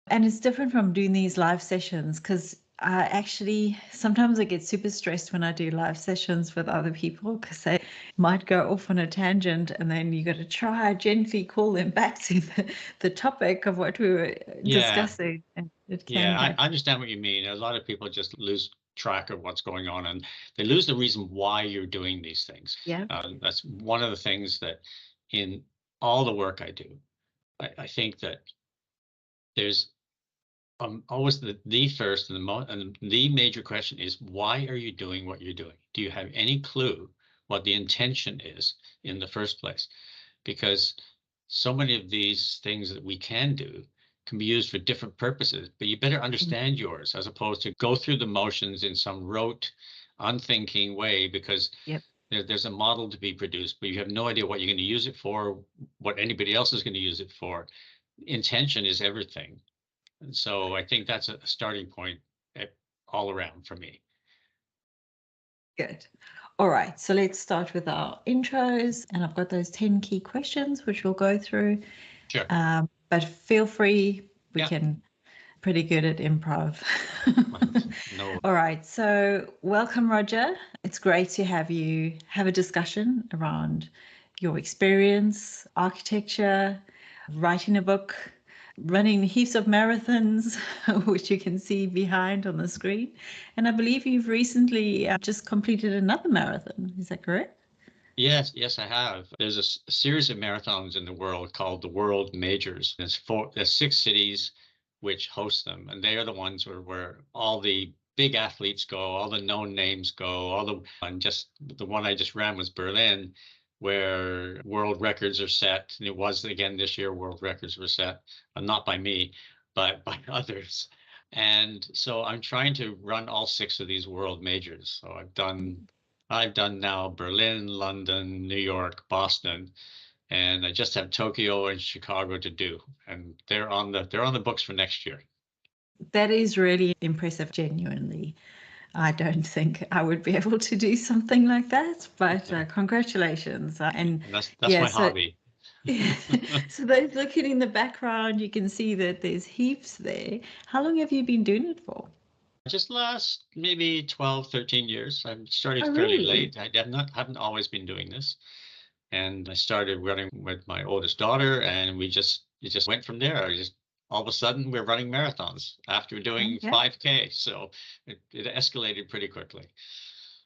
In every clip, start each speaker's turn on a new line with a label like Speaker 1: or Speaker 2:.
Speaker 1: And it's different from doing these live sessions because sometimes I get super stressed when I do live sessions with other people because they might go off on a tangent and then you got to try gently call them back to the topic of what we were
Speaker 2: Yeah,
Speaker 1: discussing. And it can
Speaker 2: yeah,
Speaker 1: get,
Speaker 2: I understand what you mean. A lot of people just lose track of what's going on, and they lose the reason why you're doing these things.
Speaker 1: yeah.
Speaker 2: That's one of the things that in all the work I do, I think that there's always the first and the major question is, why are you doing what you're doing? Do you have any clue what the intention is in the first place? Because so many of these things that we can do can be used for different purposes, but you better
Speaker 1: Mm.
Speaker 2: understand yours as opposed to go through the motions in some rote, unthinking way because
Speaker 1: Yep.
Speaker 2: there's a model to be produced, but you have no idea what you're going to use it for, what anybody else is going to use it for. Intention is everything. And so I think that's a starting point all around for me.
Speaker 1: Good. All right. So let's start with our intros. And I've got those 10 key questions, which we'll go through.
Speaker 2: Sure.
Speaker 1: But feel free, we
Speaker 2: Yeah.
Speaker 1: can pretty good at improv.
Speaker 2: No.
Speaker 1: All right. So welcome, Roger. It's great to have you have a discussion around your experience, architecture, writing a book, running heaps of marathons, which you can see behind on the screen. And I believe you've recently just completed another marathon. Is that correct?
Speaker 2: Yes, yes, I have. There's a series of marathons in the world called the World Majors. There's 6 cities which host them, and they are the ones where all the big athletes go, all the known names go, and just the one I just ran was Berlin, where world records are set. And it was again this year, world records were set, not by me, but by others. And so I'm trying to run all 6 of these world majors. So I've done now Berlin, London, New York, Boston, and I just have Tokyo and Chicago to do, and they're on the books for next year.
Speaker 1: That is really impressive, genuinely. I don't think I would be able to do something like that, but congratulations. And
Speaker 2: And that's
Speaker 1: yeah,
Speaker 2: my
Speaker 1: so
Speaker 2: hobby.
Speaker 1: so those looking in the background, you can see that there's heaps there. How long have you been doing it for?
Speaker 2: Just last maybe 12, 13 years. I started
Speaker 1: Oh,
Speaker 2: fairly
Speaker 1: really?
Speaker 2: late. I haven't always been doing this. And I started running with my oldest daughter, and it just went from there. I just all of a sudden we're running marathons after doing
Speaker 1: Okay.
Speaker 2: 5K. So it escalated pretty quickly.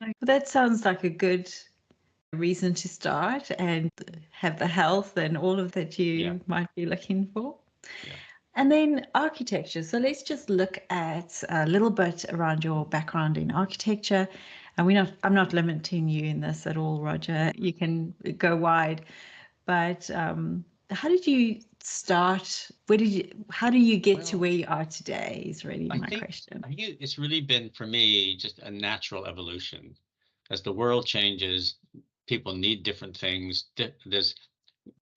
Speaker 1: Well, that sounds like a good reason to start and have the health and all of that
Speaker 2: Yeah,
Speaker 1: you might be looking for.
Speaker 2: yeah.
Speaker 1: And then architecture. So let's just look at a little bit around your background in architecture. And I'm not limiting you in this at all, Roger. You can go wide. But how did you start? How do you get to
Speaker 2: Well,
Speaker 1: where you are today is really
Speaker 2: I
Speaker 1: my
Speaker 2: think
Speaker 1: question.
Speaker 2: I think it's really been for me just a natural evolution. As the world changes, people need different things. There's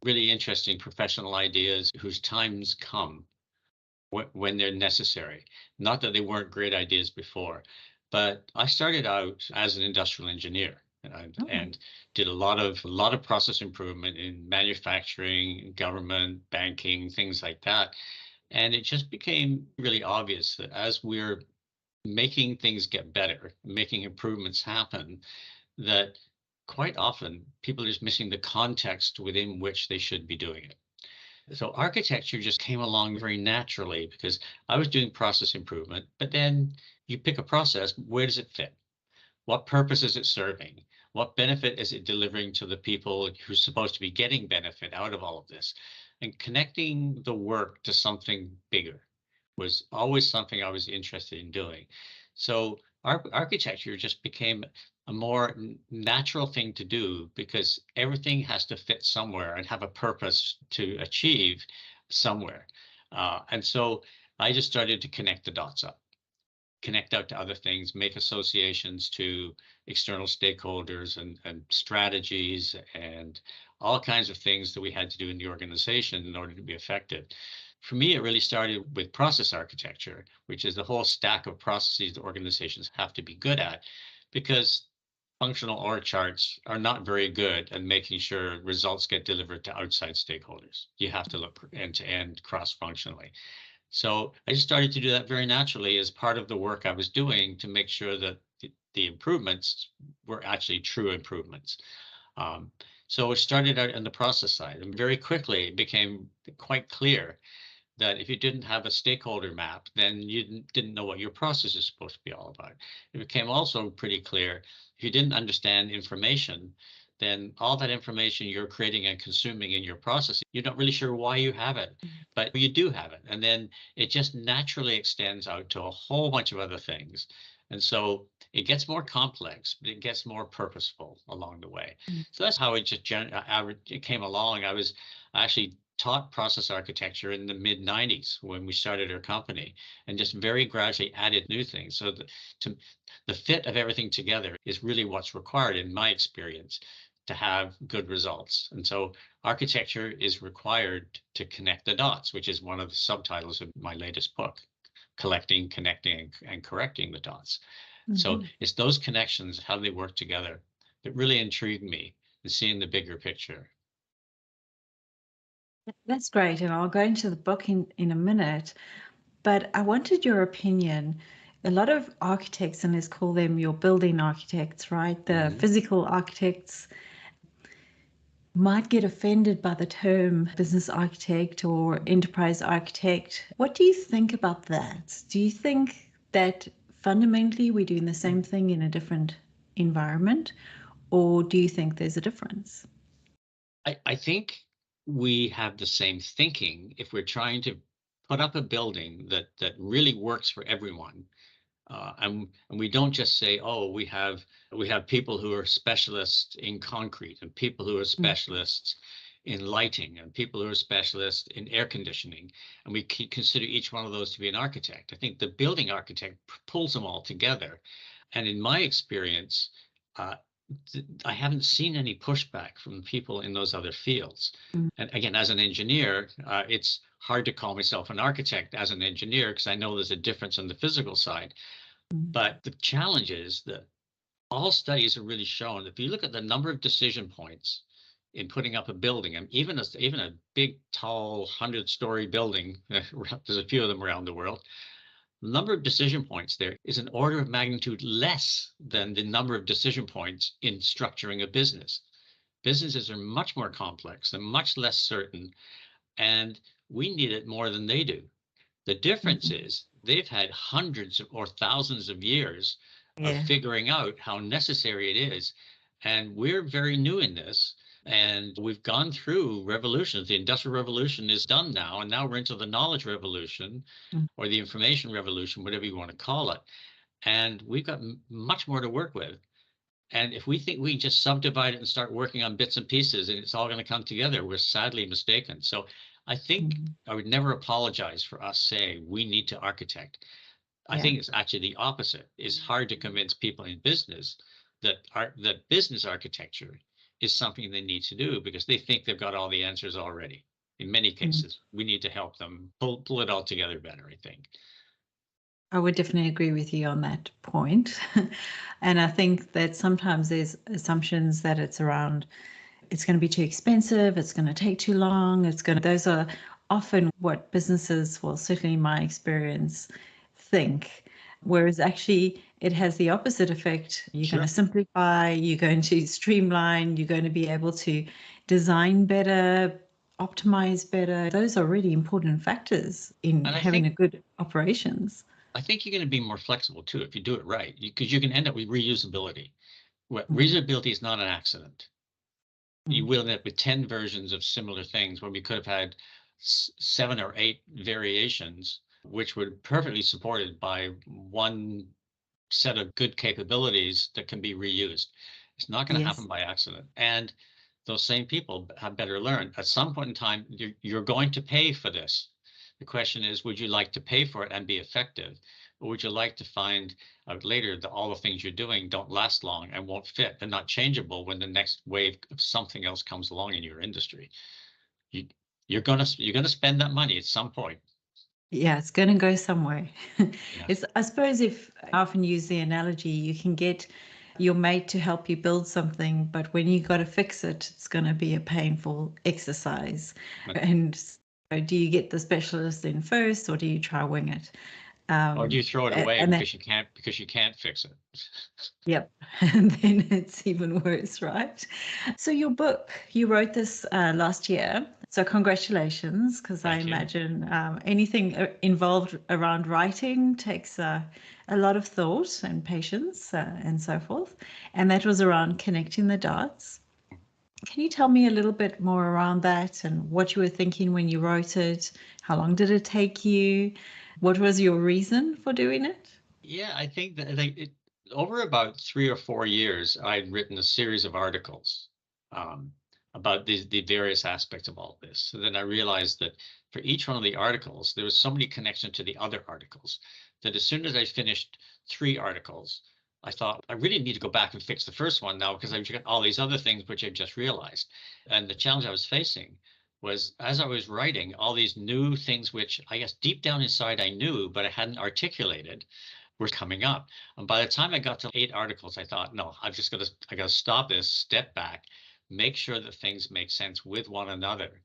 Speaker 2: really interesting professional ideas whose times come when they're necessary. Not that they weren't great ideas before, but I started out as an industrial engineer
Speaker 1: Oh,
Speaker 2: and did a lot of process improvement in manufacturing, government, banking, things like that. And it just became really obvious that as we're making things get better, making improvements happen, that quite often people are just missing the context within which they should be doing it. So architecture just came along very naturally because I was doing process improvement, but then you pick a process, where does it fit? What purpose is it serving? What benefit is it delivering to the people who's supposed to be getting benefit out of all of this? And connecting the work to something bigger was always something I was interested in doing. So architecture just became a more natural thing to do because everything has to fit somewhere and have a purpose to achieve somewhere. And so I just started to connect the dots up, connect out to other things, make associations to external stakeholders and strategies and all kinds of things that we had to do in the organization in order to be effective. For me, it really started with process architecture, which is the whole stack of processes that organizations have to be good at, because functional org charts are not very good at making sure results get delivered to outside stakeholders. You have to look end to end cross functionally. So I just started to do that very naturally as part of the work I was doing to make sure that the improvements were actually true improvements. Um, so it started out in the process side, and very quickly it became quite clear that if you didn't have a stakeholder map, then you didn't know what your process is supposed to be all about. It became also pretty clear if you didn't understand information, then all that information you're creating and consuming in your process, you're not really sure why you have it, but you do have it. And then it just naturally extends out to a whole bunch of other things. And so it gets more complex, but it gets more purposeful along the way.
Speaker 1: Mm.
Speaker 2: So that's how it just it came along. I actually taught process architecture in the mid 90s when we started our company, and just very gradually added new things. So the fit of everything together is really what's required in my experience to have good results. And so architecture is required to connect the dots, which is one of the subtitles of my latest book, collecting, connecting, and correcting the dots. So
Speaker 1: Mhm.
Speaker 2: it's those connections, how they work together, that really intrigued me in seeing the bigger picture.
Speaker 1: That's great. And I'll go into the book in a minute. But I wanted your opinion. A lot of architects, and let's call them your building architects, right? The
Speaker 2: Mhm.
Speaker 1: physical architects might get offended by the term business architect or enterprise architect. What do you think about that? Do you think that fundamentally we're doing the same thing in a different environment, or do you think there's a difference?
Speaker 2: I think we have the same thinking if we're trying to put up a building that really works for everyone. And we don't just say, oh, we have people who are specialists in concrete and people who are
Speaker 1: Mm,
Speaker 2: specialists in lighting and people who are specialists in air conditioning, and we consider each one of those to be an architect. I think the building architect pulls them all together. And in my experience, uh, I haven't seen any pushback from people in those other fields.
Speaker 1: mm,
Speaker 2: And again, as an engineer, it's hard to call myself an architect as an engineer because I know there's a difference on the physical side.
Speaker 1: mm.
Speaker 2: But the challenge is that all studies have really shown if you look at the number of decision points in putting up a building, and even a big, tall, 100-story building, there's a few of them around the world, the number of decision points there is an order of magnitude less than the number of decision points in structuring a business. Businesses are much more complex and much less certain, and we need it more than they do. The difference
Speaker 1: Mhm.
Speaker 2: is they've had hundreds or thousands of years of
Speaker 1: Yeah.
Speaker 2: figuring out how necessary it is. And we're very new in this. And we've gone through revolutions. The Industrial Revolution is done now. And now we're into the knowledge revolution
Speaker 1: Mm,
Speaker 2: or the information revolution, whatever you want to call it. And we've got much more to work with. And if we think we just subdivide it and start working on bits and pieces and it's all going to come together, we're sadly mistaken. So I think
Speaker 1: mm.
Speaker 2: I would never apologize for us saying we need to architect. I
Speaker 1: Yeah.
Speaker 2: think it's actually the opposite. It's hard to convince people in business that business architecture is something they need to do because they think they've got all the answers already. In many
Speaker 1: Mm.
Speaker 2: cases, we need to help them pull it all together better, I think.
Speaker 1: I would definitely agree with you on that point. And I think that sometimes there's assumptions that it's going to be too expensive, it's going to take too long, those are often what businesses, well, certainly in my experience, think. Whereas actually it has the opposite effect. You're going to
Speaker 2: Sure.
Speaker 1: simplify, you're going to streamline, you're going to be able to design better, optimize better. Those are really important factors in
Speaker 2: And
Speaker 1: having a good operations.
Speaker 2: I think you're going to be more flexible too if you do it right, because you can end up with reusability. Well,
Speaker 1: Mm,
Speaker 2: reusability is not an accident. You
Speaker 1: mm.
Speaker 2: will end up with 10 versions of similar things when we could have had 7 or 8 variations, which were perfectly supported by one set of good capabilities that can be reused. It's not going to
Speaker 1: Yes.
Speaker 2: happen by accident. And those same people have better learned. At some point in time, you're going to pay for this. The question is, would you like to pay for it and be effective? Or would you like to find out later that all the things you're doing don't last long and won't fit and not changeable when the next wave of something else comes along in your industry? You, you're gonna spend that money at some point.
Speaker 1: Yeah, it's going to go somewhere.
Speaker 2: Yes.
Speaker 1: It's, I suppose, if I often use the analogy, you can get your mate to help you build something, but when you got to fix it, it's going to be a painful exercise.
Speaker 2: But
Speaker 1: And do you get the specialist in first, or do you try wing it?
Speaker 2: Or do you throw it away
Speaker 1: And then,
Speaker 2: because you can't fix it?
Speaker 1: yep, and then it's even worse, right? So your book, you wrote this last year. So congratulations, because I
Speaker 2: Thank you.
Speaker 1: imagine anything involved around writing takes a lot of thought and patience and so forth. And that was around connecting the dots. Can you tell me a little bit more around that and what you were thinking when you wrote it? How long did it take you? What was your reason for doing it?
Speaker 2: Yeah, I think that over about 3 or 4 years, I'd written a series of articles um, about the various aspects of all this. So then I realized that for each one of the articles, there was so many connections to the other articles that as soon as I finished 3 articles, I thought I really need to go back and fix the first one now because I've got all these other things which I've just realized. And the challenge I was facing was as I was writing all these new things, which I guess deep down inside I knew, but I hadn't articulated were coming up. And by the time I got to 8 articles, I thought, no, I got to stop this, step back, make sure that things make sense with one another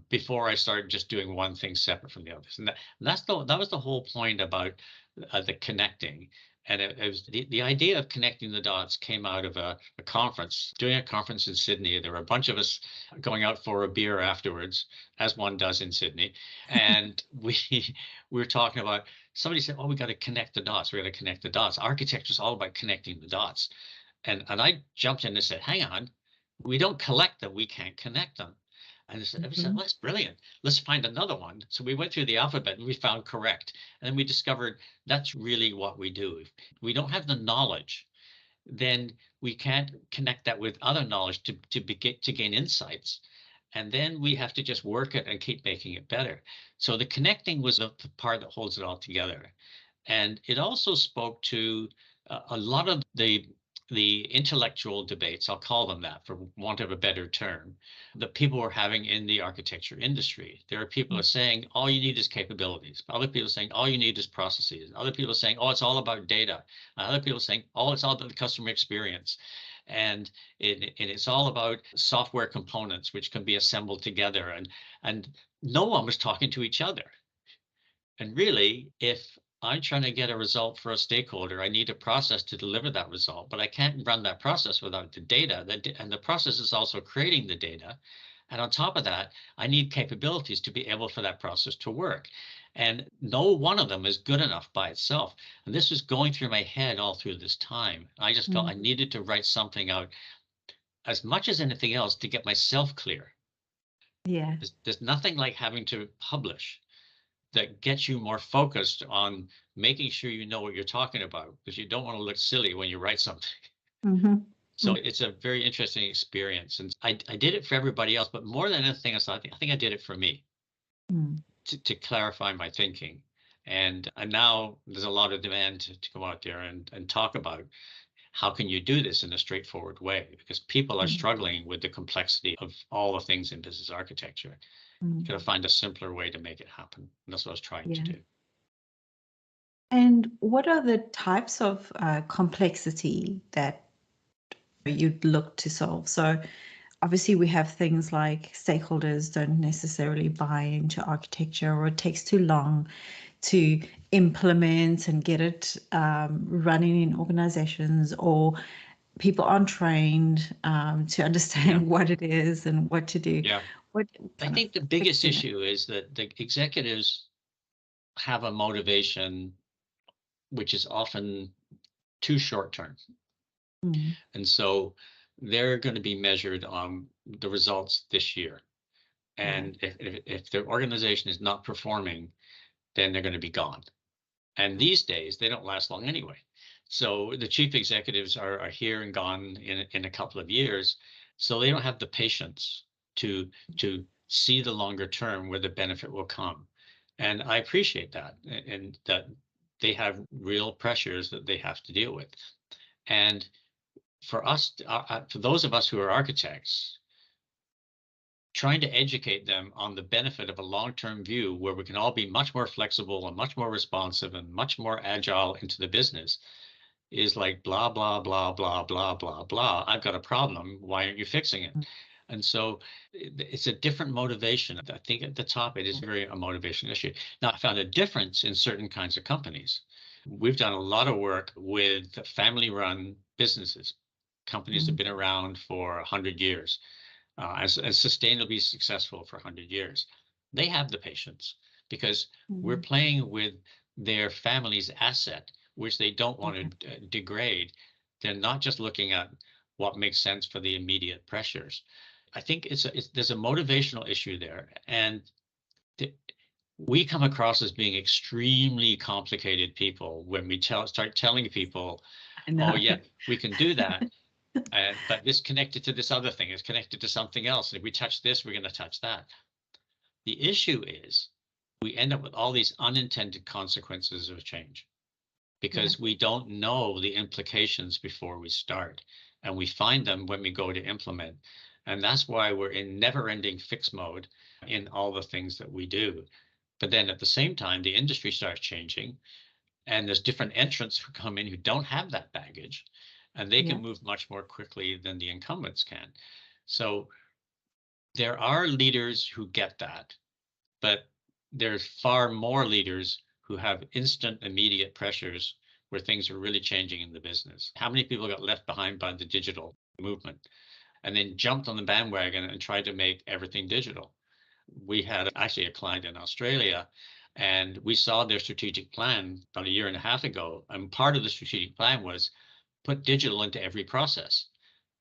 Speaker 2: before I start just doing one thing separate from the others. And that was the whole point about the connecting. And it was the idea of connecting the dots came out of a conference, doing a conference in Sydney. There were a bunch of us going out for a beer afterwards, as one does in Sydney. And we were talking about, somebody said, oh, we got to connect the dots. We got to connect the dots. Architecture is all about connecting the dots. And I jumped in and said, hang on, we don't collect them. We can't connect them. And we said, well, that's brilliant. Let's find another one. So we went through the alphabet and we found correct. And then we discovered that's really what we do. If we don't have the knowledge, then we can't connect that with other knowledge to gain insights. And then we have to just work it and keep making it better. So the connecting was the part that holds it all together. And it also spoke to a lot of the intellectual debates, I'll call them that for want of a better term, that people were having in the architecture industry. There are people who are saying all you need is capabilities. Other people are saying all you need is processes. Other people are saying, oh, it's all about data. Other people are saying, oh, it's all about the customer experience. And it's all about software components which can be assembled together. And no one was talking to each other. And really, if I'm trying to get a result for a stakeholder, I need a process to deliver that result, but I can't run that process without the data. And the process is also creating the data. And on top of that, I need capabilities to be able for that process to work. And no one of them is good enough by itself. And this was going through my head all through this time. I just felt I needed to write something out as much as anything else to get myself clear.
Speaker 1: Yeah.
Speaker 2: There's nothing like having to publish that gets you more focused on making sure you know what you're talking about, because you don't want to look silly when you write something. So it's a very interesting experience. And I did it for everybody else, but more than anything else, I think I did it for me to clarify my thinking. And now there's a lot of demand to go out there and talk about how can you do this in a straightforward way, because people are struggling with the complexity of all the things in business architecture. You got to find a simpler way to make it happen. And that's what I was trying to do.
Speaker 1: And what are the types of complexity that you'd look to solve? So obviously we have things like stakeholders don't necessarily buy into architecture, or it takes too long to implement and get it running in organizations, or people aren't trained to understand what it is and what to do.
Speaker 2: Yeah. I think the biggest issue is that the executives have a motivation which is often too short term. And so they're going to be measured on the results this year. And if their organization is not performing, then they're going to be gone. And these days, they don't last long anyway. So the chief executives are here and gone in a couple of years. So they don't have the patience to see the longer term where the benefit will come. And I appreciate that, and that they have real pressures that they have to deal with. And for us, for those of us who are architects, trying to educate them on the benefit of a long-term view where we can all be much more flexible and much more responsive and much more agile into the business is like blah, blah, blah, blah, blah, blah, blah. I've got a problem. Why aren't you fixing it? And so it's a different motivation. I think at the top, it is very a motivation issue. Now, I found a difference in certain kinds of companies. We've done a lot of work with family-run businesses, companies that have been around for 100 years, as sustainably successful for 100 years. They have the patience because we're playing with their family's asset, which they don't want to degrade. They're not just looking at what makes sense for the immediate pressures. I think there's a motivational issue there, and we come across as being extremely complicated people when we start telling people, oh yeah, we can do that, but this connected to this other thing is connected to something else, and if we touch this, we're going to touch that. The issue is we end up with all these unintended consequences of change because we don't know the implications before we start, and we find them when we go to implement. And that's why we're in never-ending fix mode in all the things that we do. But then at the same time, the industry starts changing, and there's different entrants who come in who don't have that baggage, and they can move much more quickly than the incumbents can. So there are leaders who get that, but there's far more leaders who have instant, immediate pressures where things are really changing in the business. How many people got left behind by the digital movement and then jumped on the bandwagon and tried to make everything digital? We had actually a client in Australia, and we saw their strategic plan about a year and a half ago. And part of the strategic plan was put digital into every process.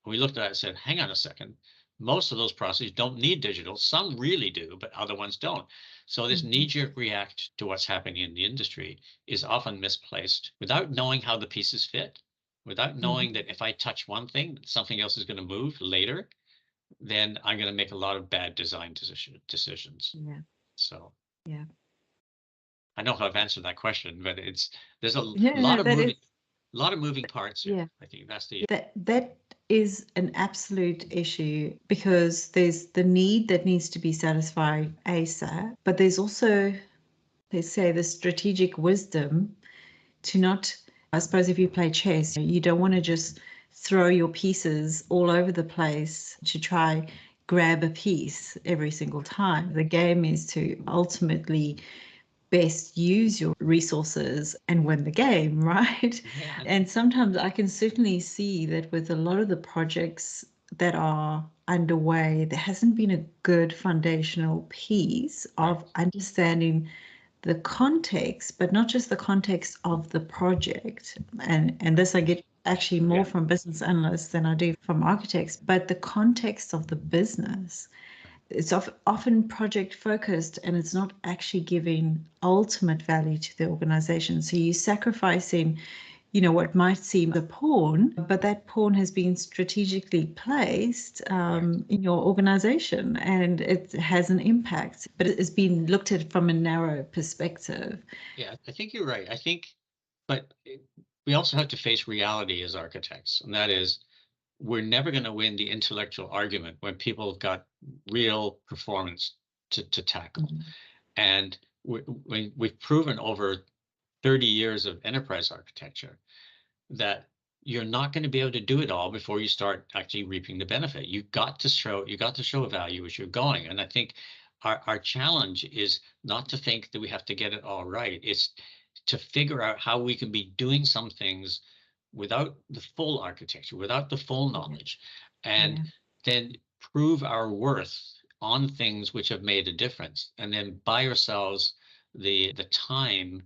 Speaker 2: And we looked at it and said, hang on a second. Most of those processes don't need digital. Some really do, but other ones don't. So this knee-jerk react to what's happening in the industry is often misplaced without knowing how the pieces fit, without knowing that if I touch one thing, something else is going to move later, then I'm going to make a lot of bad design decisions. So I know how I've answered that question, but there's a lot of moving parts here. I think that's
Speaker 1: that is an absolute issue because there's the need that needs to be satisfied ASAP, but there's also, let's say, the strategic wisdom to not, I suppose if you play chess, you don't want to just throw your pieces all over the place to try grab a piece every single time. The game is to ultimately best use your resources and win the game, right? And sometimes I can certainly see that with a lot of the projects that are underway, there hasn't been a good foundational piece of understanding the context, but not just the context of the project. And this I get actually more from business analysts than I do from architects, but the context of the business. It's often project focused and it's not actually giving ultimate value to the organization. So you're sacrificing, what might seem a pawn, but that pawn has been strategically placed in your organization and it has an impact, but it's been looked at from a narrow perspective.
Speaker 2: Yeah, I think you're right. But we also have to face reality as architects, and that is, we're never going to win the intellectual argument when people have got real performance to tackle. And we've proven over 30 years of enterprise architecture that you're not going to be able to do it all before you start actually reaping the benefit. You got to show value as you're going. And I think our challenge is not to think that we have to get it all right. It's to figure out how we can be doing some things without the full architecture, without the full knowledge, and then prove our worth on things which have made a difference, and then buy ourselves the time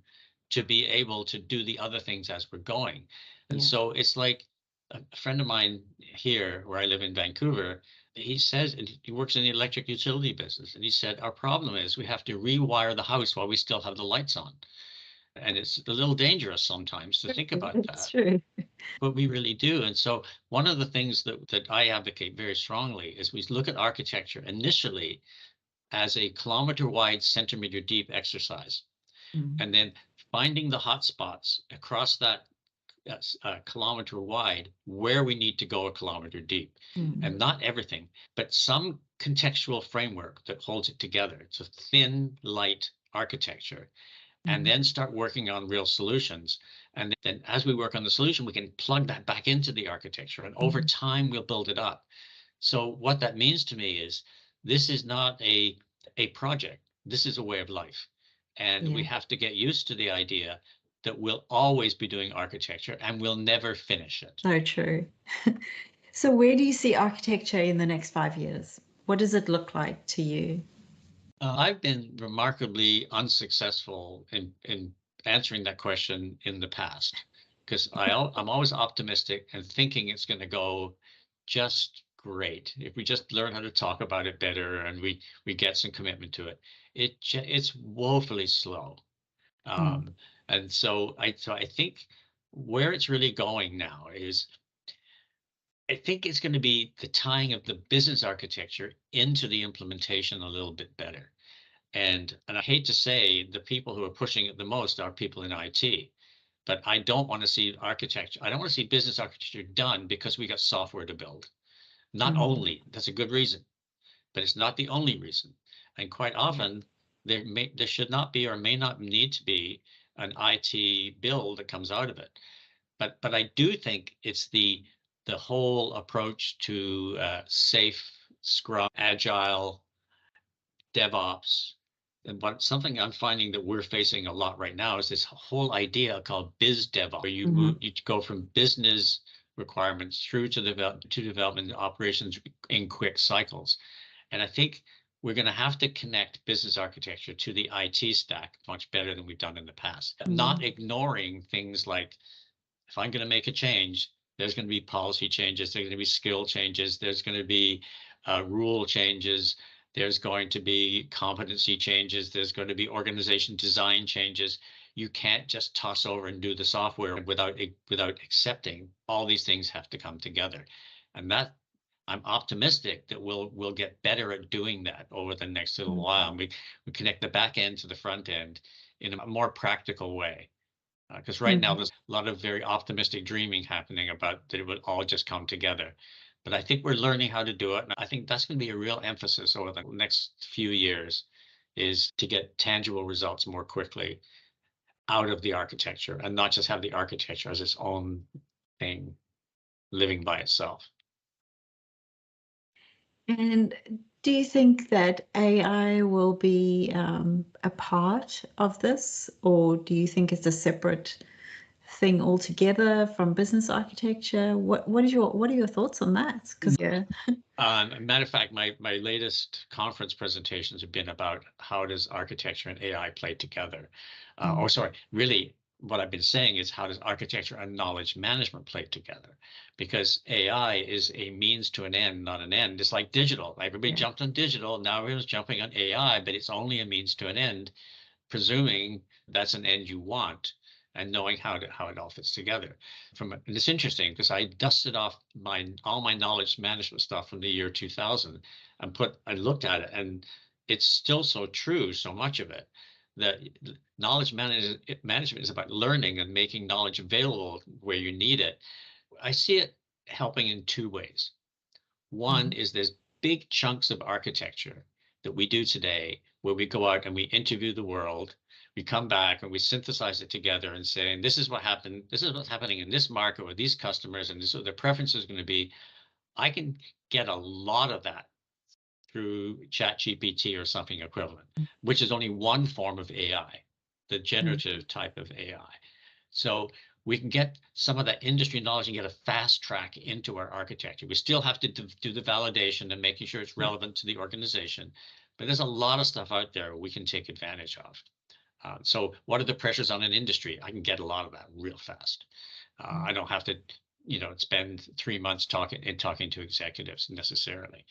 Speaker 2: to be able to do the other things as we're going. And so it's like a friend of mine here where I live in Vancouver, he says, and he works in the electric utility business, and he said, our problem is we have to rewire the house while we still have the lights on. And it's a little dangerous sometimes to think about that.
Speaker 1: That's true.
Speaker 2: But we really do. And so one of the things that I advocate very strongly is we look at architecture initially as a kilometer-wide, centimeter-deep exercise. And then finding the hot spots across that kilometer wide where we need to go a kilometer deep. And not everything, but some contextual framework that holds it together. It's a thin, light architecture. And then start working on real solutions. And then as we work on the solution, we can plug that back into the architecture. And over time, we'll build it up. So what that means to me is this is not a project. This is a way of life. And we
Speaker 1: Yeah.
Speaker 2: have to get used to the idea that we'll always be doing architecture and we'll never finish it.
Speaker 1: So true. So where do you see architecture in the next 5 years? What does it look like to you?
Speaker 2: I've been remarkably unsuccessful in answering that question in the past because I'm always optimistic and thinking it's going to go just great if we just learn how to talk about it better and we get some commitment to it. It's woefully slow,
Speaker 1: Mm.
Speaker 2: and so I think where it's really going now is I think it's going to be the tying of the business architecture into the implementation a little bit better. And I hate to say the people who are pushing it the most are people in IT, but I don't want to see architecture. I don't want to see business architecture done because we got software to build. Not
Speaker 1: Mm.
Speaker 2: only, that's a good reason, but it's not the only reason. And quite
Speaker 1: Yeah.
Speaker 2: often there should not be or may not need to be an IT build that comes out of it. But I do think it's the whole approach to safe, Scrum, Agile, DevOps. And something I'm finding that we're facing a lot right now is this whole idea called biz DevOps, where
Speaker 1: Mhm.
Speaker 2: you go from business requirements through to development operations in quick cycles. And I think we're going to have to connect business architecture to the IT stack much better than we've done in the past. Not
Speaker 1: Mm.
Speaker 2: ignoring things like if I'm going to make a change, there's going to be policy changes, there's going to be skill changes, there's going to be rule changes, there's going to be competency changes, there's going to be organization design changes. You can't just toss over and do the software without accepting all these things have to come together. And that I'm optimistic that we'll get better at doing that over the next little
Speaker 1: Mm.
Speaker 2: while. And we connect the back end to the front end in a more practical way. Because right now
Speaker 1: Mhm.
Speaker 2: there's a lot of very optimistic dreaming happening about that it would all just come together. But I think we're learning how to do it. And I think that's going to be a real emphasis over the next few years is to get tangible results more quickly out of the architecture and not just have the architecture as its own thing living by itself.
Speaker 1: And do you think that AI will be a part of this, or do you think it's a separate thing altogether from business architecture? What are your thoughts on that? Because yeah.
Speaker 2: Matter of fact, my latest conference presentations have been about how does architecture and AI play together.
Speaker 1: Mm.
Speaker 2: Or sorry, really what I've been saying is how does architecture and knowledge management play together? Because AI is a means to an end, not an end. It's like digital. Everybody
Speaker 1: Yeah.
Speaker 2: jumped on digital. Now everyone's jumping on AI, but it's only a means to an end, presuming that's an end you want and knowing how it all fits together. And it's interesting because I dusted off all my knowledge management stuff from the year 2000 and I looked at it and it's still so true, so much of it, that knowledge management is about learning and making knowledge available where you need it. I see it helping in two ways. One
Speaker 1: Mhm.
Speaker 2: is there's big chunks of architecture that we do today where we go out and we interview the world. We come back and we synthesize it together and say, this is what happened. This is what's happening in this market with these customers, and this is what their preference is going to be. I can get a lot of that through ChatGPT or something equivalent, which is only one form of AI, the
Speaker 1: Mm.
Speaker 2: generative type of AI. So we can get some of that industry knowledge and get a fast track into our architecture. We still have to do the validation and making sure it's
Speaker 1: Yeah.
Speaker 2: relevant to the organization, but there's a lot of stuff out there we can take advantage of. So what are the pressures on an industry? I can get a lot of that real fast.
Speaker 1: Mm.
Speaker 2: I don't have to, spend 3 months talking to executives necessarily.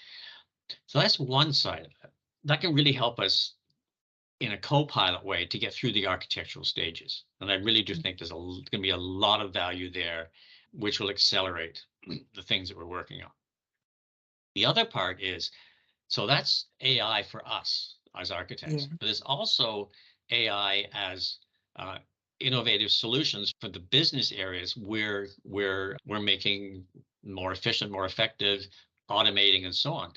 Speaker 2: So that's one side of it. That can really help us in a co-pilot way to get through the architectural stages. And I really do think there's going to be a lot of value there, which will accelerate the things that we're working on. The other part is, so that's AI for us as
Speaker 1: Yeah.
Speaker 2: architects, but there's also AI as innovative solutions for the business areas where we're making more efficient, more effective, automating, and so on.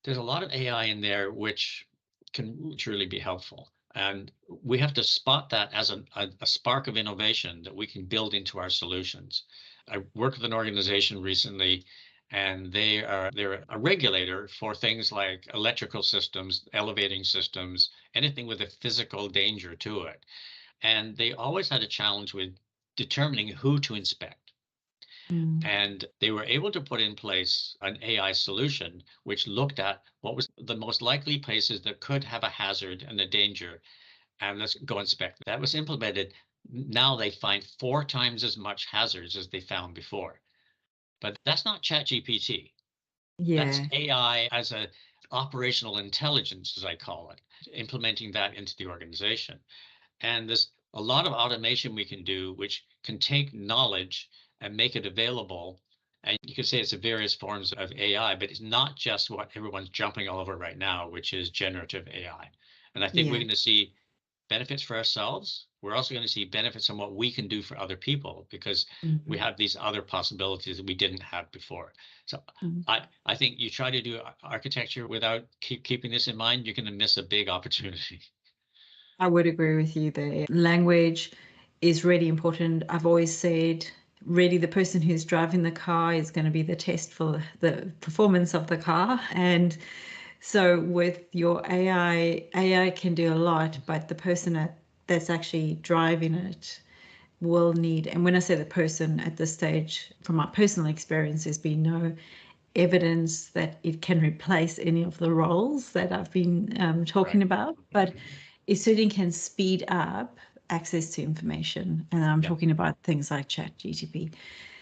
Speaker 2: There's a lot of AI in there which can truly be helpful. And we have to spot that as a spark of innovation that we can build into our solutions. I worked with an organization recently, and they're a regulator for things like electrical systems, elevating systems, anything with a physical danger to it. And they always had a challenge with determining who to inspect.
Speaker 1: Mm.
Speaker 2: And they were able to put in place an AI solution which looked at what was the most likely places that could have a hazard and a danger, and let's go inspect. That was implemented. Now they find 4 times as much hazards as they found before. But that's not ChatGPT. That's
Speaker 1: Yeah.
Speaker 2: AI as a operational intelligence, as I call it, implementing that into the organization. And there's a lot of automation we can do, which can take knowledge and make it available. And you could say it's the various forms of AI, but it's not just what everyone's jumping all over right now, which is generative AI. And I think we're
Speaker 1: Yeah.
Speaker 2: going to see benefits for ourselves. We're also going to see benefits on what we can do for other people because we
Speaker 1: Mhm.
Speaker 2: have these other possibilities that we didn't have before. So
Speaker 1: Mhm.
Speaker 2: I think you try to do architecture without keeping this in mind, you're going to miss a big opportunity.
Speaker 1: I would agree with you there. Language is really important. I've always said, really, the person who's driving the car is going to be the test for the performance of the car. And so with your AI can do a lot, but the person that's actually driving it will need, and when I say the person at this stage, from my personal experience, there's been no evidence that it can replace any of the roles that I've been talking
Speaker 2: Right.
Speaker 1: about, but it certainly can speed up access to information. And I'm
Speaker 2: Yeah.
Speaker 1: talking about things like ChatGTP.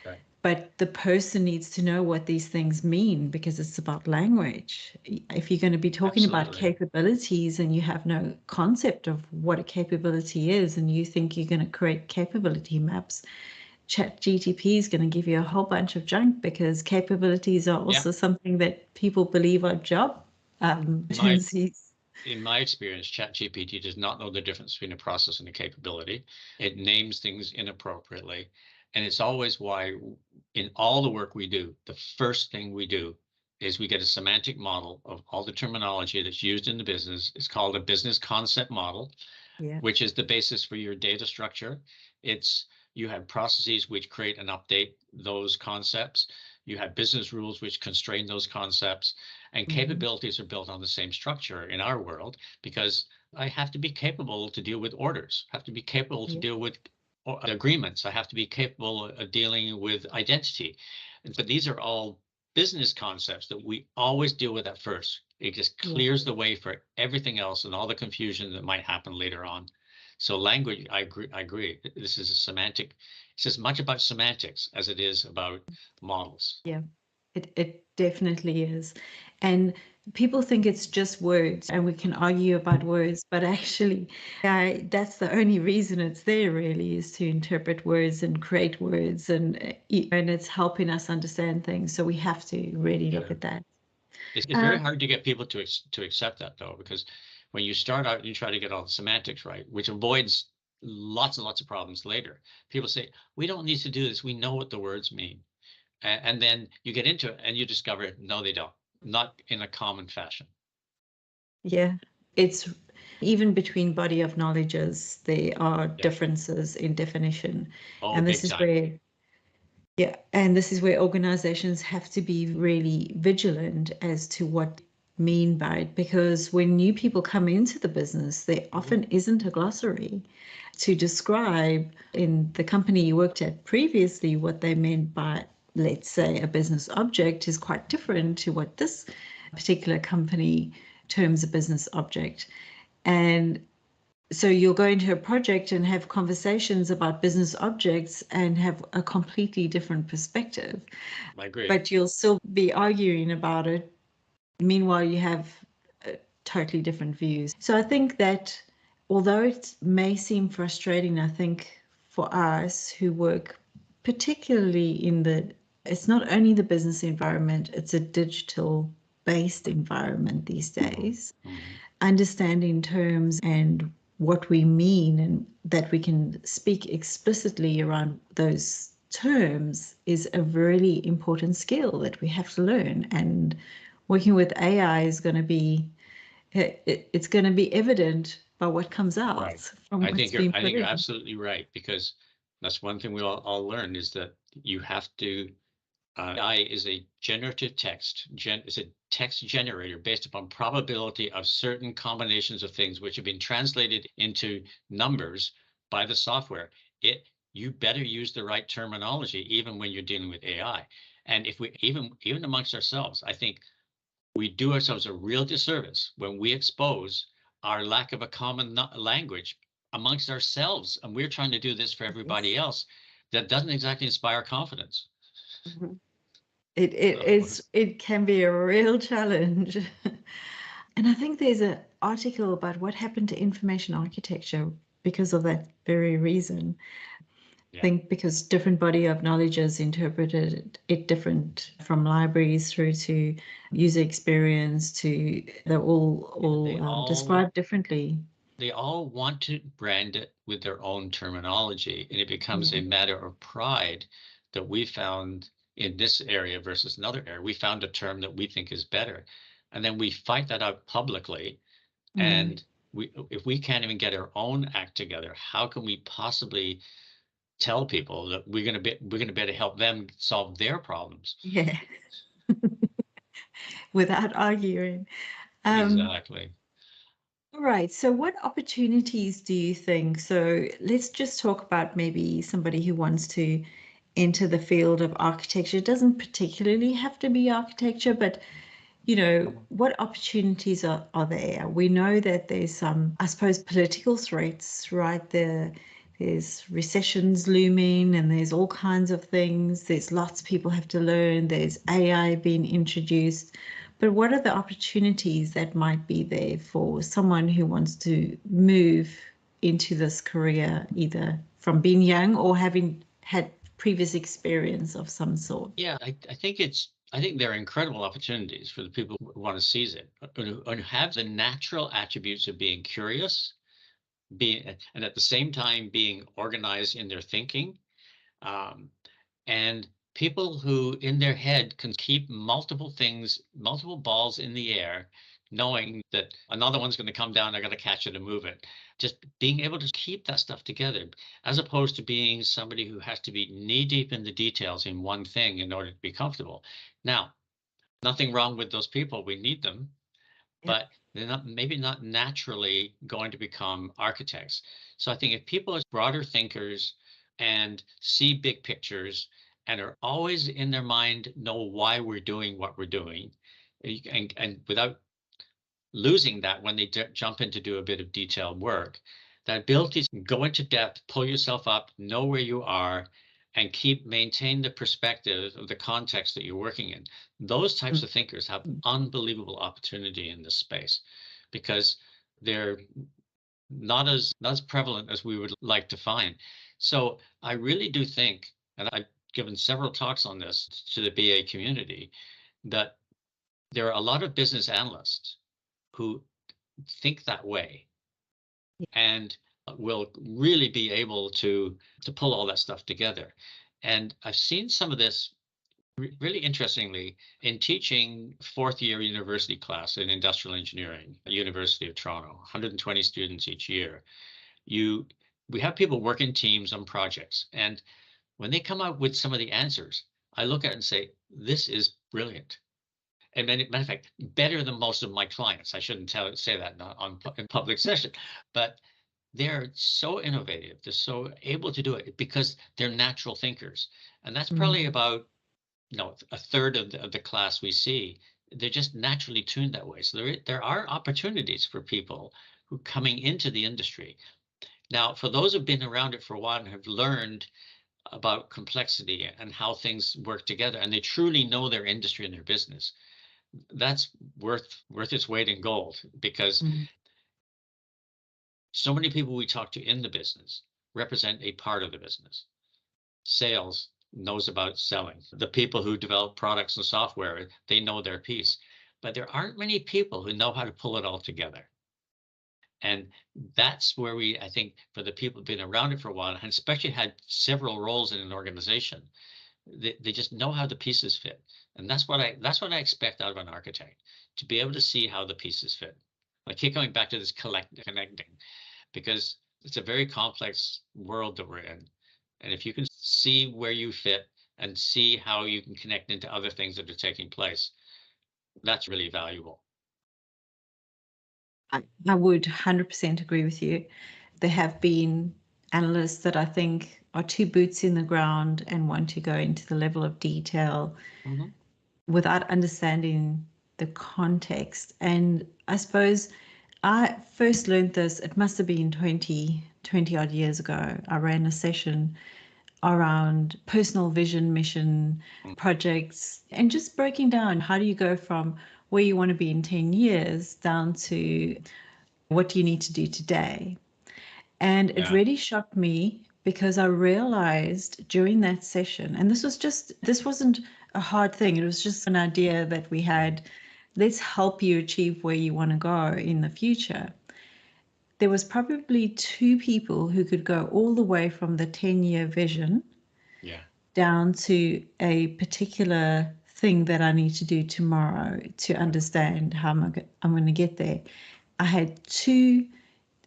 Speaker 2: Right.
Speaker 1: But the person needs to know what these things mean because it's about language. If you're going to be talking about
Speaker 2: Absolutely.
Speaker 1: capabilities and you have no concept of what a capability is and you think you're going to create capability maps, ChatGTP is going to give you a whole bunch of junk because capabilities are
Speaker 2: Yeah.
Speaker 1: also something that people believe are job
Speaker 2: My
Speaker 1: tendencies.
Speaker 2: in my experience, ChatGPT does not know the difference between a process and a capability. It names things inappropriately. And it's always why in all the work we do, the first thing we do is we get a semantic model of all the terminology that's used in the business. It's called a business concept model,
Speaker 1: Yeah.
Speaker 2: which is the basis for your data structure. It's you have processes which create and update those concepts. You have business rules which constrain those concepts, and
Speaker 1: Mhm.
Speaker 2: capabilities are built on the same structure in our world because I have to be capable to deal with orders, have to be capable to
Speaker 1: Yeah.
Speaker 2: deal with agreements, I have to be capable of dealing with identity. But these are all business concepts that we always deal with at first. It just
Speaker 1: Yeah.
Speaker 2: clears the way for everything else and all the confusion that might happen later on. So language, I agree. I agree. This is a semantic. It's as much about semantics as it is about models.
Speaker 1: Yeah. It definitely is. And people think it's just words and we can argue about words, but actually, that's the only reason it's there really is to interpret words and create words and it's helping us understand things. So we have to really look
Speaker 2: Sure.
Speaker 1: at that.
Speaker 2: It's very
Speaker 1: Um,
Speaker 2: hard to get people to accept that though, because when you start out, you try to get all the semantics right, which avoids lots and lots of problems later. People say, we don't need to do this. We know what the words mean. And then you get into it and you discover, no, they don't, not in a common fashion.
Speaker 1: yeah, it's even between body of knowledges, there are
Speaker 2: Yeah.
Speaker 1: differences in definition.
Speaker 2: Oh,
Speaker 1: And
Speaker 2: big
Speaker 1: this is
Speaker 2: time.
Speaker 1: where Yeah, and this is where organizations have to be really vigilant as to what mean by it, because when new people come into the business, there
Speaker 2: Mhm.
Speaker 1: often isn't a glossary to describe in the company you worked at previously what they meant by, let's say, a business object is quite different to what this particular company terms a business object. And so you'll go into a project and have conversations about business objects and have a completely different perspective,
Speaker 2: I agree.
Speaker 1: but you'll still be arguing about it. Meanwhile, you have totally different views. So I think that although it may seem frustrating, I think for us who work particularly it's not only the business environment, it's a digital based environment these
Speaker 2: Mhm.
Speaker 1: days,
Speaker 2: Mhm.
Speaker 1: understanding terms and what we mean and that we can speak explicitly around those terms is a really important skill that we have to learn. And working with AI is going to be it's going to be evident by what comes out
Speaker 2: Right.
Speaker 1: from what's being
Speaker 2: I
Speaker 1: put
Speaker 2: think you're
Speaker 1: in.
Speaker 2: absolutely right because that's one thing we all learn is that you have to AI is a generative text, is a text generator based upon probability of certain combinations of things which have been translated into numbers by the software. You better use the right terminology even when you're dealing with AI. And if we even amongst ourselves, I think we do ourselves a real disservice when we expose our lack of a common language amongst ourselves, and we're trying to do this for everybody
Speaker 1: Yes.
Speaker 2: else. That doesn't exactly inspire confidence.
Speaker 1: Mhm. It
Speaker 2: So,
Speaker 1: is, it can be a real challenge. And I think there's an article about what happened to information architecture because of that very reason. I
Speaker 2: yeah,
Speaker 1: think because different body of knowledge has interpreted it different, from libraries through to user experience to they're
Speaker 2: they
Speaker 1: all
Speaker 2: all
Speaker 1: described differently.
Speaker 2: they all want to brand it with their own terminology, and it becomes a
Speaker 1: Yeah.
Speaker 2: matter of pride that we found in this area versus another area. We found a term that we think is better, and then we fight that out publicly.
Speaker 1: Mm.
Speaker 2: And if we can't even get our own act together, how can we possibly tell people that we're going to be able to help them solve their problems?
Speaker 1: Yeah. Without arguing. Um,
Speaker 2: Exactly.
Speaker 1: all right. So, what opportunities do you think? So, let's just talk about maybe somebody who wants to enter the field of architecture. It doesn't particularly have to be architecture, but what opportunities are there? We know that there's some, I suppose, political threats, right? There's recessions looming and there's all kinds of things. There's lots people have to learn. There's AI being introduced. But what are the opportunities that might be there for someone who wants to move into this career, either from being young or having had previous experience of some sort?
Speaker 2: Yeah, I think there are incredible opportunities for the people who want to seize it, and who have the natural attributes of being curious, being and at the same time being organized in their thinking. Um, and people who in their head can keep multiple things, multiple balls in the air, knowing that another one's going to come down, they're going to catch it and move it. Just being able to keep that stuff together, as opposed to being somebody who has to be knee deep in the details in one thing in order to be comfortable. Now, nothing wrong with those people. We need them,
Speaker 1: Yep.
Speaker 2: but they're not, maybe not naturally going to become architects. So I think if people are broader thinkers and see big pictures and are always in their mind know why we're doing what we're doing, and without losing that when they jump in to do a bit of detailed work, that ability to go into depth, pull yourself up, know where you are, and maintain the perspective of the context that you're working in. Those types of thinkers have unbelievable opportunity in this space because they're not as prevalent as we would like to find. So I really do think, and I've given several talks on this to the BA community, that there are a lot of business analysts who think that way and will really be able to pull all that stuff together. And I've seen some of this really interestingly in teaching fourth year university class in industrial engineering at University of Toronto, 120 students each year. You We have people work in teams on projects, and when they come up with some of the answers, I look at it and say, this is brilliant. And matter of fact, better than most of my clients. I shouldn't say that in public session, but they're so innovative. They're so able to do it because they're natural thinkers, and that's probably
Speaker 1: Mm.
Speaker 2: about a third of the class we see. They're just naturally tuned that way. So there are opportunities for people who coming into the industry. Now, for those who've been around it for a while and have learned about complexity and how things work together, and they truly know their industry and their business, that's worth its weight in gold because
Speaker 1: Mm.
Speaker 2: so many people we talk to in the business represent a part of the business. Sales knows about selling. The people who develop products and software, they know their piece. But there aren't many people who know how to pull it all together. And that's where I think, for the people who've been around it for a while, and especially had several roles in an organization, they just know how the pieces fit. And that's what I expect out of an architect, to be able to see how the pieces fit. I keep going back to this connecting, because it's a very complex world that we're in. And if you can see where you fit and see how you can connect into other things that are taking place. That's really valuable.
Speaker 1: I would 100% agree with you. There have been analysts that I think are too boots in the ground and want to go into the level of detail
Speaker 2: Mhm.
Speaker 1: without understanding the context. And I suppose I first learned this, it must have been 20 odd years ago. I ran a session around personal vision, mission,
Speaker 2: Mm.
Speaker 1: projects, and just breaking down how do you go from where you want to be in 10 years down to what do you need to do today. And it
Speaker 2: Yeah.
Speaker 1: really shocked me because I realized during that session, and this wasn't a hard thing, it was just an idea that we had, let's help you achieve where you want to go in the future. There was probably two people who could go all the way from the 10-year vision
Speaker 2: Yeah.
Speaker 1: down to a particular thing that I need to do tomorrow to understand how I'm going to get there. I had two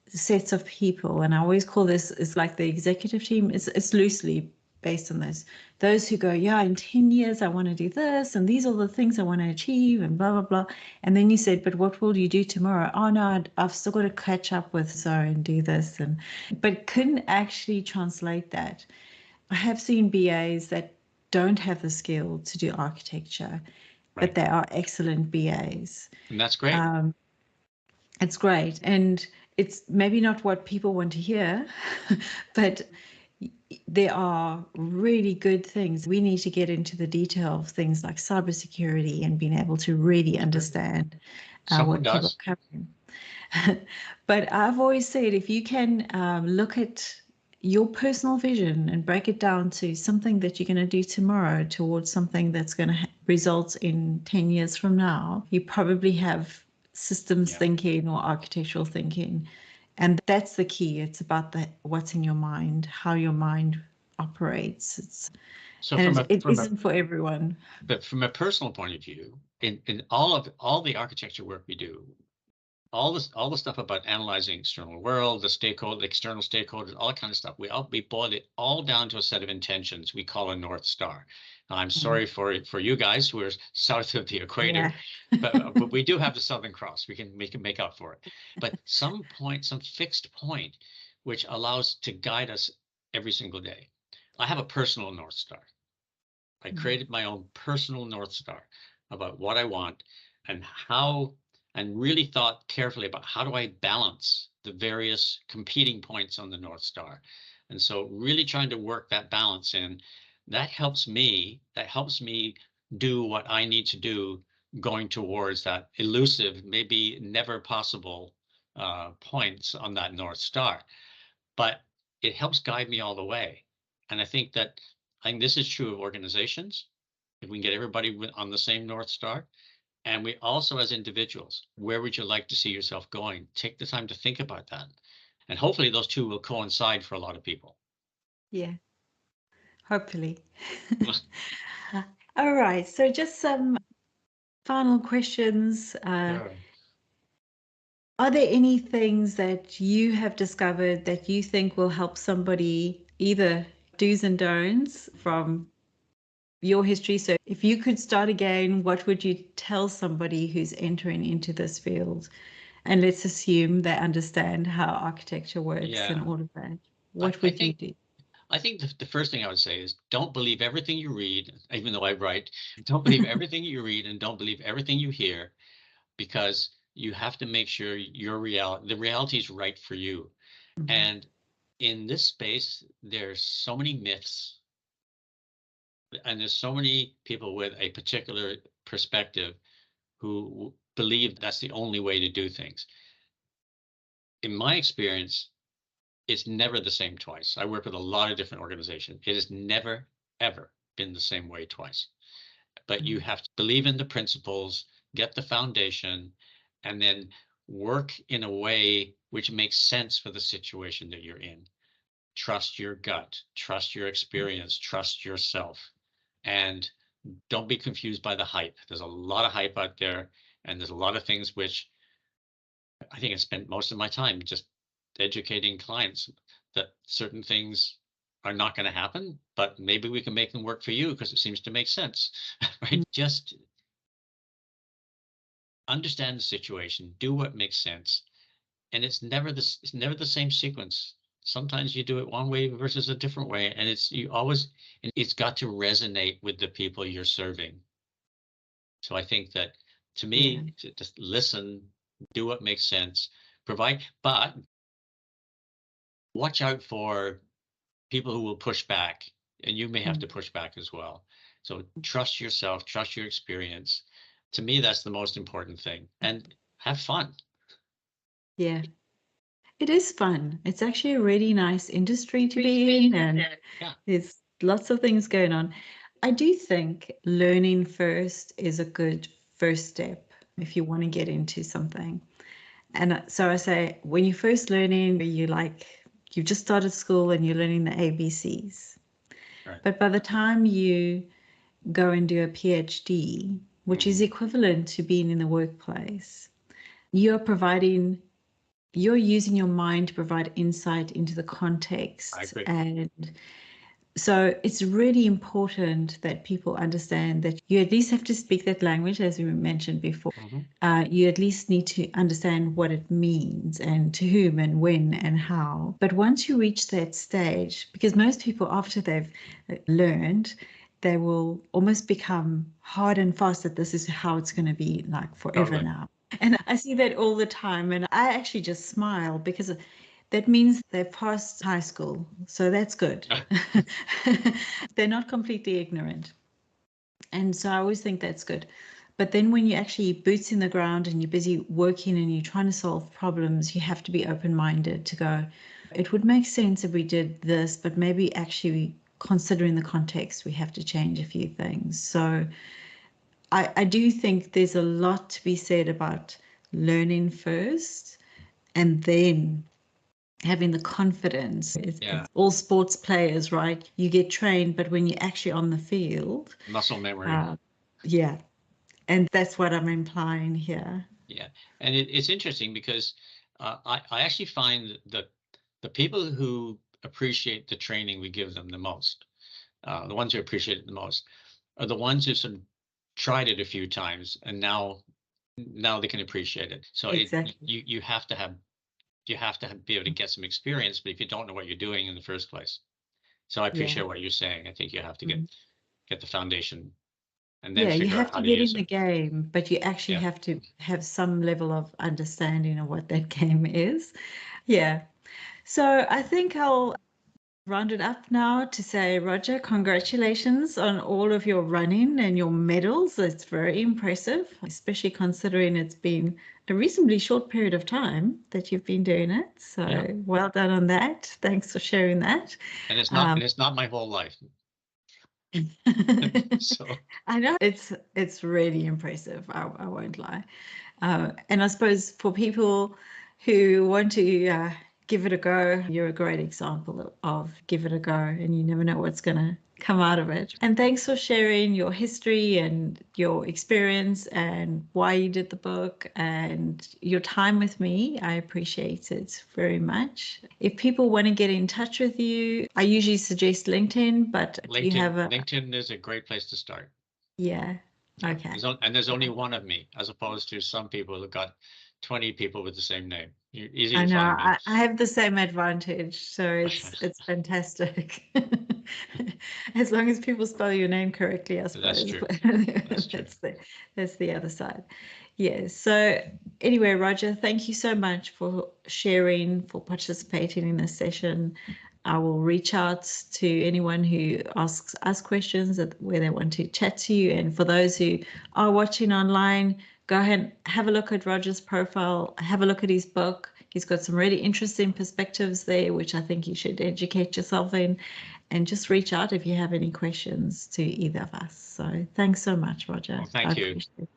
Speaker 1: sets of people, and I always call this is like the executive team. It's loosely based on this. Those who go, yeah, in 10 years I want to do this, and these are the things I want to achieve, and blah blah blah. And then you said, but what will you do tomorrow? Oh no, I've still got to catch up with so and do this, and but couldn't actually translate that. I have seen BAs that don't have the skill to do architecture, but
Speaker 2: Right.
Speaker 1: they are excellent BAs.
Speaker 2: And that's great.
Speaker 1: Um, it's great. And it's maybe not what people want to hear, but there are really good things. We need to get into the detail of things like cybersecurity and being able to really
Speaker 2: Sure.
Speaker 1: understand
Speaker 2: Someone
Speaker 1: what people
Speaker 2: does.
Speaker 1: are covering. But I've always said if you can look at your personal vision and break it down to something that you're going to do tomorrow towards something that's going to result in 10 years from now, you probably have systems
Speaker 2: Yeah.
Speaker 1: thinking or architectural thinking. And that's the key. It's about what's in your mind, how your mind operates.
Speaker 2: So
Speaker 1: And
Speaker 2: from
Speaker 1: it,
Speaker 2: a
Speaker 1: it
Speaker 2: from a
Speaker 1: isn't for everyone.
Speaker 2: but from a personal point of view, in all the architecture work we do, all the stuff about analyzing external world, the stakeholder, the external stakeholders, all that kind of stuff. We boil it all down to a set of intentions we call a North Star. Now, I'm
Speaker 1: Mm.
Speaker 2: sorry for you guys who are south of the equator,
Speaker 1: Yeah.
Speaker 2: but we do have the Southern Cross. We can make up for it. But some point, some fixed point, which allows to guide us every single day. I have a personal North Star. I
Speaker 1: Mm.
Speaker 2: created my own personal North Star about what I want and how, and really thought carefully about how do I balance the various competing points on the North Star. And so really trying to work that balance in, that helps me do what I need to do going towards that elusive, maybe never possible points on that North Star. But it helps guide me all the way. And I think this is true of organizations. If we can get everybody on the same North Star, and we also as individuals, where would you like to see yourself going? Take the time to think about that. And hopefully those two will coincide for a lot of people.
Speaker 1: Yeah, hopefully. All right. So just some final questions.
Speaker 2: Sure.
Speaker 1: Are there any things that you have discovered that you think will help somebody, either do's and don'ts from your history? So if you could start again, what would you tell somebody who's entering into this field? And let's assume they understand how architecture works and
Speaker 2: Yeah.
Speaker 1: all of that.
Speaker 2: I,
Speaker 1: What
Speaker 2: I
Speaker 1: would you
Speaker 2: think
Speaker 1: do?
Speaker 2: I think the first thing I would say is don't believe everything you read, even though I write. Don't believe everything you read and don't believe everything you hear, because you have to make sure the reality is right for you.
Speaker 1: Mhm.
Speaker 2: And in this space, there's so many myths and there's so many people with a particular perspective who believe that's the only way to do things. In my experience, it's never the same twice. I work with a lot of different organizations. It has never, ever been the same way twice. But you
Speaker 1: Mm.
Speaker 2: have to believe in the principles, get the foundation, and then work in a way which makes sense for the situation that you're in. Trust your gut, trust your experience, trust yourself, and don't be confused by the hype. There's a lot of hype out there, and there's a lot of things which I think I spent most of my time just educating clients that certain things are not going to happen, but maybe we can make them work for you because it seems to make sense, right? Just understand the situation, do what makes sense, and it's never the same sequence. Sometimes you do it one way versus a different way, and it's got to resonate with the people you're serving. So I think that, to
Speaker 1: Yeah.
Speaker 2: me, just listen, do what makes sense, provide, but watch out for people who will push back, and you may have
Speaker 1: Mm.
Speaker 2: to push back as well. So trust yourself, trust your experience. To me, that's the most important thing, and have fun.
Speaker 1: Yeah. It is fun. It's actually a really nice industry to be in, and
Speaker 2: Yeah,
Speaker 1: there's lots of things going on. I do think learning first is a good first step if you want to get into something. And so I say, when you're first learning, you've just started school and you're learning the ABCs.
Speaker 2: right.
Speaker 1: But by the time you go and do a PhD, which is
Speaker 2: Mhm.
Speaker 1: equivalent to being in the workplace, you're providing you're using your mind to provide insight into the
Speaker 2: I
Speaker 1: context.
Speaker 2: agree.
Speaker 1: And so it's really important that people understand that you at least have to speak that language, as we mentioned before.
Speaker 2: Mhm.
Speaker 1: You at least need to understand what it means and to whom and when and how. But once you reach that stage, because most people, after they've learned, they will almost become hard and fast that this is how it's going to be like forever
Speaker 2: Totally.
Speaker 1: now. And I see that all the time. And I actually just smile because that means they've passed high school. So that's good. They're not completely ignorant. And so I always think that's good. But then when you actually boots in the ground and you're busy working and you're trying to solve problems, you have to be open-minded to go, it would make sense if we did this, but maybe actually considering the context, we have to change a few things. So I do think there's a lot to be said about learning first and then having the confidence.
Speaker 2: Yeah,
Speaker 1: It's all sports players, right? You get trained, but when you're actually on the field,
Speaker 2: muscle memory.
Speaker 1: uh, yeah. And that's what I'm implying here.
Speaker 2: Yeah, and it's interesting because I actually find that the people who appreciate the training we give them the most, the ones who appreciate it the most, are the ones who sort of tried it a few times and now they can appreciate it. So
Speaker 1: Exactly.
Speaker 2: you have to be able to get some experience, but if you don't know what you're doing in the first place. So I
Speaker 1: Yeah.
Speaker 2: appreciate what you're saying. I think you have to
Speaker 1: Mhm.
Speaker 2: get the foundation and then
Speaker 1: Yeah, you
Speaker 2: figure out
Speaker 1: have
Speaker 2: how
Speaker 1: to
Speaker 2: to
Speaker 1: get in
Speaker 2: use
Speaker 1: the
Speaker 2: it.
Speaker 1: game, but you actually
Speaker 2: Yeah.
Speaker 1: have to have some level of understanding of what that game is. Yeah. So I think I'll round it up now to say, Roger, congratulations on all of your running and your medals. It's very impressive, especially considering it's been a reasonably short period of time that you've been doing it.
Speaker 2: Yeah.
Speaker 1: So well done on that. Thanks for sharing that.
Speaker 2: And it's not
Speaker 1: Um,
Speaker 2: and it's not my whole life. So
Speaker 1: I know it's really impressive. I won't lie. And I suppose for people who want to give it a go, you're a great example of give it a go, and you never know what's going to come out of it. And thanks for sharing your history and your experience and why you did the book and your time with me. I appreciate it very much. If people want to get in touch with you, I usually suggest LinkedIn, but you
Speaker 2: LinkedIn
Speaker 1: have a,
Speaker 2: LinkedIn is a great place to start.
Speaker 1: yeah,
Speaker 2: Yeah.
Speaker 1: okay.
Speaker 2: There's only one of me, as opposed to some people who got 20 people with the same name. You're easy
Speaker 1: I
Speaker 2: to
Speaker 1: know
Speaker 2: find me.
Speaker 1: I have the same advantage, so it's fantastic. As long as people spell your name correctly, I
Speaker 2: That's
Speaker 1: suppose.
Speaker 2: true.
Speaker 1: But
Speaker 2: That's true.
Speaker 1: that's the other side. Yes. So anyway, Roger, thank you so much for sharing, for participating in this session. I will reach out to anyone who asks us questions where they want to chat to you. And for those who are watching online, go ahead and have a look at Roger's profile, have a look at his book. He's got some really interesting perspectives there, which I think you should educate yourself in, and just reach out if you have any questions to either of us. So thanks so much, Roger.
Speaker 2: Well,
Speaker 1: I
Speaker 2: thank you.
Speaker 1: appreciate it.